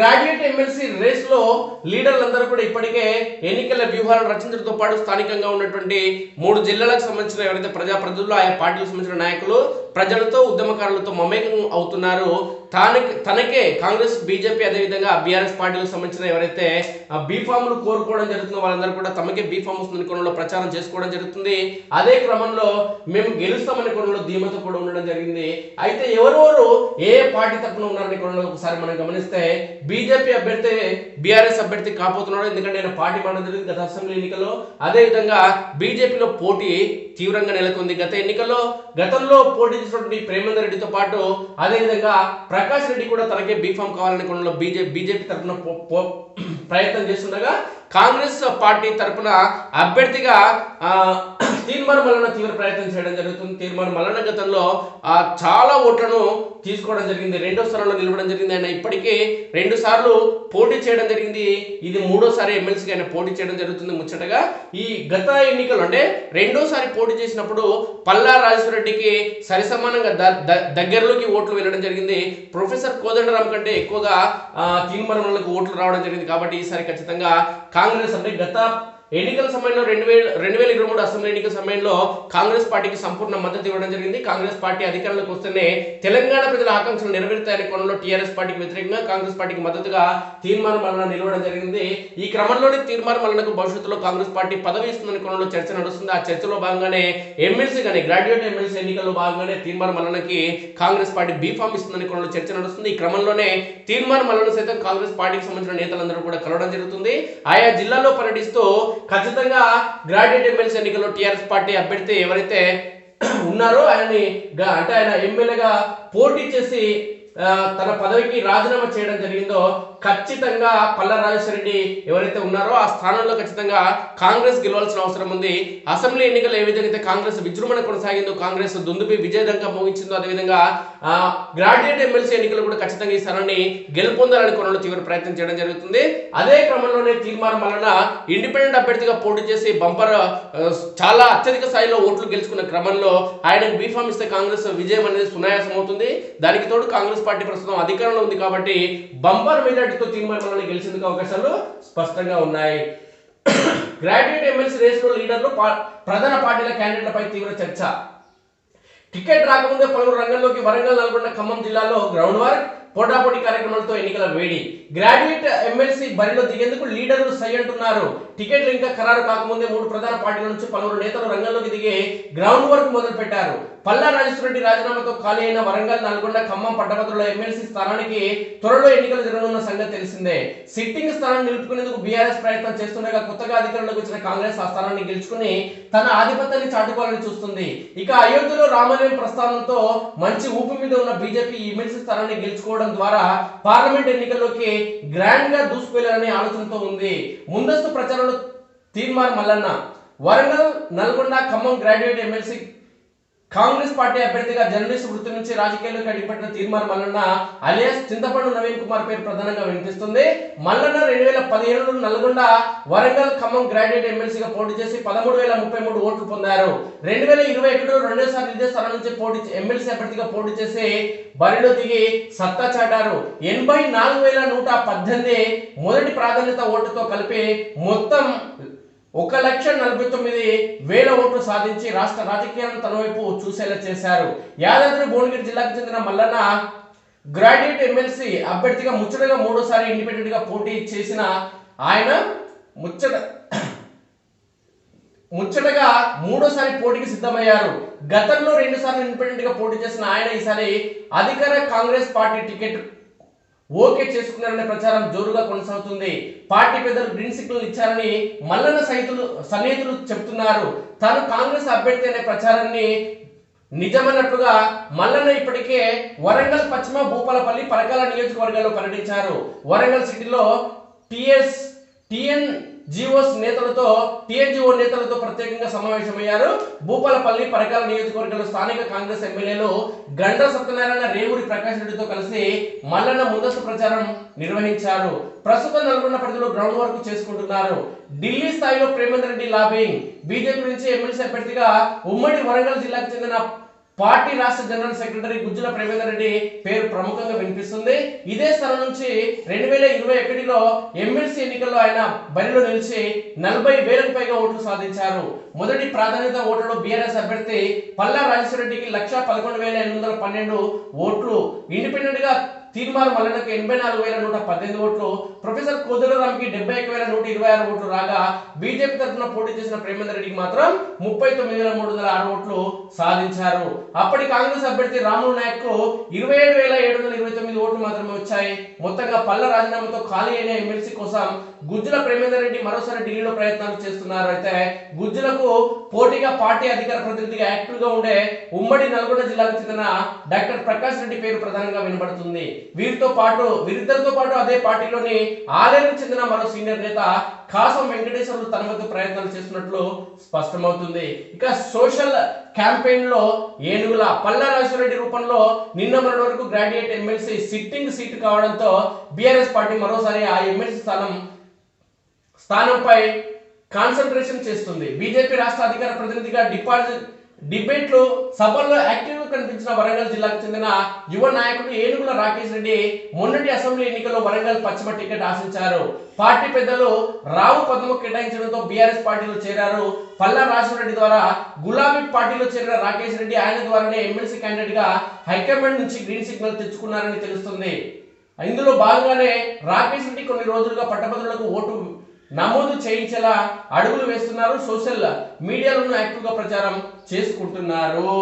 Graduate MLC race లో లీడర్లందరూ కూడా ఇప్పటికే ఎన్నికల వ్యూహాలను రచించడంతో పాటు స్థానికంగా ఉన్నటువంటి 3 జిల్లాలకు సంబంధించిన ఎవరైతే ప్రజాప్రతినిధులు ఆయా పార్టీలకు సంబంధించిన నాయకులు ప్రజలతో ఉద్యమకారులతో మమేకం అవుతున్నారు. తనకే కాంగ్రెస్ బీజేపీ అదేవిధంగా బీఆర్ఎస్ పార్టీలకు సంబంధించిన ఎవరైతే బీఫామ్లు కోరుకోవడం జరుగుతుందో వాళ్ళందరూ కూడా తమకే బీఫామ్ వస్తుందని కోణంలో ప్రచారం చేసుకోవడం జరుగుతుంది. అదే క్రమంలో మేము గెలుస్తామనే కోణంలో ధీమతో కూడా ఉండడం జరిగింది. అయితే ఎవరెవరు ఏ పార్టీ తరఫున ఉన్నారనే కోణంలో ఒకసారి మనం గమనిస్తే బీజేపీ అభ్యర్థి బీఆర్ఎస్ అభ్యర్థి కాపోతున్నాడు. ఎందుకంటే ఆయన పార్టీ మారడం జరిగింది గత అసెంబ్లీ ఎన్నికల్లో. అదేవిధంగా బీజేపీలో పోటీ తీవ్రంగా నెలకొంది. గతంలో పోటీ చేసినటువంటి ప్రేమేందర్ రెడ్డితో పాటు అదేవిధంగా ప్రకాష్ రెడ్డి కూడా తనకే బీఫామ్ కావాలనే కోణంలో బీజేపీ తరఫున ప్రయత్నం చేస్తుండగా కాంగ్రెస్ పార్టీ తరఫున అభ్యర్థిగా తీర్మానం మల్లన్న తీవ్ర ప్రయత్నం చేయడం జరుగుతుంది. తీర్మానం మల్లన్న గతంలో చాలా ఓట్లను తీసుకోవడం జరిగింది. 2వ స్థానంలో నిలవడం జరిగింది. ఆయన ఇప్పటికే 2 సార్లు పోటీ చేయడం జరిగింది. ఇది 3వసారి ఎమ్మెల్సీగా ఆయన పోటీ చేయడం జరుగుతుంది. ముచ్చటగా ఈ గత ఎన్నికలు అంటే 2వసారి పోటీ చేసినప్పుడు పల్లా రాజేశ్వర రెడ్డికి సరిసమానంగా దగ్గరలోకి ఓట్లు వెళ్ళడం జరిగింది. ప్రొఫెసర్ కోదండరాం కంటే ఎక్కువగా తీర్మానంలకు ఓట్లు రావడం జరిగింది. కాబట్టి ఈసారి ఖచ్చితంగా కాంగ్రెస్ అంటే గత ఎన్నికల సమయంలో 2023 అసెంబ్లీ ఎన్నికల సమయంలో కాంగ్రెస్ పార్టీకి సంపూర్ణ మద్దతు ఇవ్వడం జరిగింది. కాంగ్రెస్ పార్టీ అధికారంలోకి వస్తేనే తెలంగాణ ప్రజల ఆకాంక్షలు నెరవేరుతాయనే కోణంలో టీఆర్ఎస్ పార్టీకి వ్యతిరేకంగా కాంగ్రెస్ పార్టీకి మద్దతుగా తీర్మానం మల్లన్న నిలవడం జరిగింది. ఈ క్రమంలోనే తీర్మానం మల్లన్నకు భవిష్యత్తులో కాంగ్రెస్ పార్టీ పదవి ఇస్తుందనే కోణంలో చర్చ నడుస్తుంది. ఆ చర్చలో భాగంగానే ఎమ్మెల్సీ కానీ గ్రాడ్యుయేట్ ఎమ్మెల్సీ ఎన్నికల్లో భాగంగానే తీర్మానం మల్లన్నకి కాంగ్రెస్ పార్టీ బీఫామ్ ఇస్తుందనే కోణంలో చర్చ నడుస్తుంది. ఈ క్రమంలోనే తీర్మానం మల్లన్న సైతం కాంగ్రెస్ పార్టీకి సంబంధించిన నేతలందరూ కూడా కలవడం జరుగుతుంది. ఆయా జిల్లాల్లో పర్యటిస్తూ ఖచ్చితంగా గ్రాడ్యుయేట్ ఎమ్మెల్సీ ఎన్నికల్లో టీఆర్ఎస్ పార్టీ అభ్యర్థి ఎవరైతే ఉన్నారో ఆయన ఎమ్మెల్యేగా పోటీ చేసి తన పదవికి రాజీనామా చేయడం జరిగిందో ఖచ్చితంగా పల్లా రాజేశ్వర రెడ్డి ఎవరైతే ఉన్నారో ఆ స్థానంలో ఖచ్చితంగా కాంగ్రెస్ గెలవాల్సిన అవసరం ఉంది. అసెంబ్లీ ఎన్నికల్లో ఏ విధంగా అయితే కాంగ్రెస్ విజృంభణ కొనసాగిందో, కాంగ్రెస్ దుందుపి విజయదంగా మోగించిందో, అదేవిధంగా గ్రాడ్యుయేట్ ఎమ్మెల్సీ ఎన్నికలు కూడా ఖచ్చితంగా ఈ స్థానాన్ని గెలుపొందాలని కోణంలో తీవ్ర ప్రయత్నం చేయడం జరుగుతుంది. అదే క్రమంలోనే తీర్మానం వలన ఇండిపెండెంట్ అభ్యర్థిగా పోటీ చేసి బంపర్ చాలా అత్యధిక స్థాయిలో ఓట్లు గెలుచుకున్న క్రమంలో ఆయనకు బీఫామ్ ఇస్తే కాంగ్రెస్ విజయం అనేది సునాయాసం అవుతుంది. దానికి తోడు కాంగ్రెస్ పార్టీ ప్రస్తుతం అధికారంలో ఉంది కాబట్టి బంపర్ మెజార్టీతో తీర్మానం గెలిచేందుకు అవకాశాలు స్పష్టంగా ఉన్నాయి. గ్రాడ్యుయేట్ ఎమ్మెల్సీ రేసులో లీడర్లు ప్రధాన పార్టీల క్యాండిడేట్లపై తీవ్ర చర్చ. టికెట్ రాకముందే పలువురు రంగంలోకి. వరంగల్, నల్గొండ, ఖమ్మం జిల్లాలో గ్రౌండ్ వర్క్, పోటాపోటీ కార్యక్రమాలతో ఎన్నికల వేడి. గ్రాడ్యుయేట్ ఎమ్మెల్సీ బరిలో దిగేందుకు లీడర్లు సై అంటున్నారు. టికెట్లు ఇంకా ఖరారు కాకముందే 3 ప్రధాన పార్టీల నుంచి పలువురు నేతలు రంగంలోకి దిగి గ్రౌండ్ వర్క్ మొదలు పెట్టారు. పల్లా రాజేశ్వర రెడ్డి రాజీనామాతో ఖాళీ అయిన వరంగల్, నల్గొండ, ఖమ్మం పట్టభద్రుల ఎమ్మెల్సీ స్థానానికి త్వరలో ఎన్నికలు జరగనున్న సంగతి తెలిసిందే. సిట్టింగ్ స్థానాన్ని నిలుపుకునేందుకు బీఆర్ఎస్ ప్రయత్నం చేస్తుండగా కొత్తగా అధికారంలోకి వచ్చిన కాంగ్రెస్ ఆ స్థానాన్ని గెలుచుకుని తన ఆధిపత్యాన్ని చాటుకోవాలని చూస్తుంది. ఇక అయోధ్యలో రామాలయం ప్రస్థానంతో మంచి ఊపి మీద ఉన్న బీజేపీ ఈ ఎమ్మెల్సీ స్థానాన్ని గెలుచుకోవడం ద్వారా పార్లమెంట్ ఎన్నికల్లోకి గ్రాండ్ గా దూసుకువెళ్లాలనే ఆలోచనతో ఉంది. ముందస్తు ప్రచారంలో తీర్మానం Mallanna. Warangal, Nalgonda, Khammam graduate MLC Congress party అభ్యర్థిగా జర్నలిస్ట్ వృత్తి నుంచి రాజకీయాల్లోకి అడిగిపట్టిన తీర్మానం మల్లన్న అలియాస్ చింతపండు నవీన్ కుమార్ పేరు ప్రధానంగా వినిపిస్తుంది. మల్లన్న 2017లో నల్గొండ, వరంగల్, ఖమ్మం గ్రాడ్యుయేట్ ఎమ్మెల్సీగా పోటీ చేసి 13,033 ఓట్లు పొందారు. 2021లో రెండోసారి ఇదే స్థానం నుంచి ఎమ్మెల్సీ అభ్యర్థిగా పోటీ చేసి బరిలో దిగి సత్తా చాటారు. 84,118 మొదటి ప్రాధాన్యత ఓటుతో కలిపి మొత్తం 1,49,000 ఓట్లు సాధించి రాష్ట్ర రాజకీయాలను తన వైపు చూసేలా చేశారు. యాదాద్రి భువనగిరి జిల్లాకు చెందిన మల్లన్న గ్రాడ్యుయేట్ ఎమ్మెల్సీ అభ్యర్థిగా ముచ్చటగా 3వసారి ఇండిపెండెంట్ గా పోటీ చేసిన ఆయన ముచ్చటగా 3వసారి పోటీకి సిద్ధమయ్యారు. గతంలో 2 సార్లు ఇండిపెండెంట్ గా పోటీ చేసిన ఆయన ఈసారి అధికార కాంగ్రెస్ పార్టీ టికెట్ ఓకే చేసుకున్నారనే ప్రచారం జోరుగా కొనసాగుతుంది. పార్టీ పెద్దలు గ్రీన్ సిగ్నల్ ఇచ్చారని మల్లన్న సన్నిహితులు చెబుతున్నారు. తాను కాంగ్రెస్ అభ్యర్థి అనే ప్రచారాన్ని నిజమన్నట్లుగా మల్లన్న ఇప్పటికే వరంగల్ పశ్చిమ, భూపాలపల్లి, పరకాల నియోజకవర్గాల్లో పర్యటించారు. వరంగల్ సిటీలో టీఎన్జిఓ నేతలతో ప్రత్యేకంగా సమావేశమయ్యారు. భూపాలపల్లి, పరకాల నియోజకవర్గంలో స్థానిక కాంగ్రెస్ ఎమ్మెల్యేలు గండ్ర సత్యనారాయణ, రేవూరి ప్రకాష్ రెడ్డితో కలిసి మల్లన్న ముందస్తు ప్రచారం నిర్వహించారు. ప్రస్తుతం నల్గొండ పరిధిలో గ్రౌండ్ వర్క్ చేసుకుంటున్నారు. ఢిల్లీ స్థాయిలో ప్రేమేందర్ రెడ్డి లాబింగ్. బీజేపీ నుంచి ఎమ్మెల్సీ అభ్యర్థిగా ఉమ్మడి వరంగల్ జిల్లాకు చెందిన పార్టీ రాష్ట్ర జనరల్ సెక్రటరీ గుజ్జుల ప్రేమేందర్ రెడ్డి పేరు ప్రముఖంగా వినిపిస్తుంది. ఇదే స్థలం నుంచి 2021లో ఎమ్మెల్సీ ఎన్నికల్లో ఆయన బరిలో నిలిచి 40,000కు పైగా ఓట్లు సాధించారు. మొదటి ప్రాధాన్యత ఓట్లలో బీఆర్ఎస్ అభ్యర్థి పల్లా రాజేశ్వరరెడ్డికి 1,11,812 ఓట్లు, ఇండిపెండెంట్ గా తీర్మార్ మల్లన్నకు 84,118 ఓట్లు, ప్రొఫెసర్ కోదండరాంకి 71,126 ఓట్లు రాగా బీజేపీ తరఫున పోటీ చేసిన ప్రేమేందర్ రెడ్డికి మాత్రం 39,306 ఓట్లు సాధించారు. అప్పటి కాంగ్రెస్ అభ్యర్థి రాములు నాయక్ కు 27,729 ఓట్లు మాత్రమే వచ్చాయి. మొత్తంగా పల్లా రాజీనామాతో ఖాళీ అయిన ఎమ్మెల్సీ కోసం గుజ్జుల ప్రేమేందర్ రెడ్డి మరోసారి ఢిల్లీలో ప్రయత్నాలు చేస్తున్నారు. అయితే గుజ్జులకు పోటీగా పార్టీ అధికార ప్రతినిధిగా యాక్టివ్ గా ఉండే ఉమ్మడి నల్గొండ జిల్లాకు చెందిన డాక్టర్ ప్రకాష్ రెడ్డి పేరు ప్రధానంగా వినబడుతుంది. వీరిద్దరితో పాటు అదే పార్టీలోని ఆలేరుకు చెందిన మరో సీనియర్ నేత కాసం వెంకటేశ్వర్లు తన వద్ద ప్రయత్నాలు చేస్తున్నట్లు స్పష్టమవుతుంది. ఇక సోషల్ క్యాంపెయిన్ లో ఏనుగుల పల్లా రాజేశ్వరరెడ్డి రూపంలో నిన్న మొన్నటి వరకు గ్రాడ్యుయేట్ ఎమ్మెల్సీ సిట్టింగ్ సీటు కావడంతో బీఆర్ఎస్ పార్టీ మరోసారి ఆ ఎమ్మెల్సీ స్థానంపై కాన్సంట్రేషన్ చేస్తుంది. బీజేపీ రాష్ట్ర అధికార ప్రతినిధిగా డిబేట్లు సభల్లో యాక్టివ్ గా కనిపించిన వరంగల్ జిల్లాకు చెందిన యువ నాయకుడు ఏనుగుల రాకేష్ రెడ్డి మొన్నటి అసెంబ్లీ ఎన్నికల్లో వరంగల్ పశ్చిమ టికెట్ ఆశించారు. పార్టీ పెద్దలు రావు పదము కేటాయించడంతో బీఆర్ఎస్ పార్టీలో చేరారు. పల్లా రాజేశ్వరరెడ్డి ద్వారా గులాబీ పార్టీలో చేరిన రాకేష్ రెడ్డి ఆయన ద్వారానే ఎమ్మెల్సీ క్యాండిడేట్ గా హైకమాండ్ నుంచి గ్రీన్ సిగ్నల్ తెచ్చుకున్నారని తెలుస్తుంది. ఇందులో భాగంగానే రాకేష్ రెడ్డి కొన్ని రోజులుగా పట్టభద్రులకు ఓటు నమోదు చేయించేలా అడుగులు వేస్తున్నారు. సోషల్ మీడియాలోనూ యాక్టివ్ గా ప్రచారం చేసుకుంటున్నారు.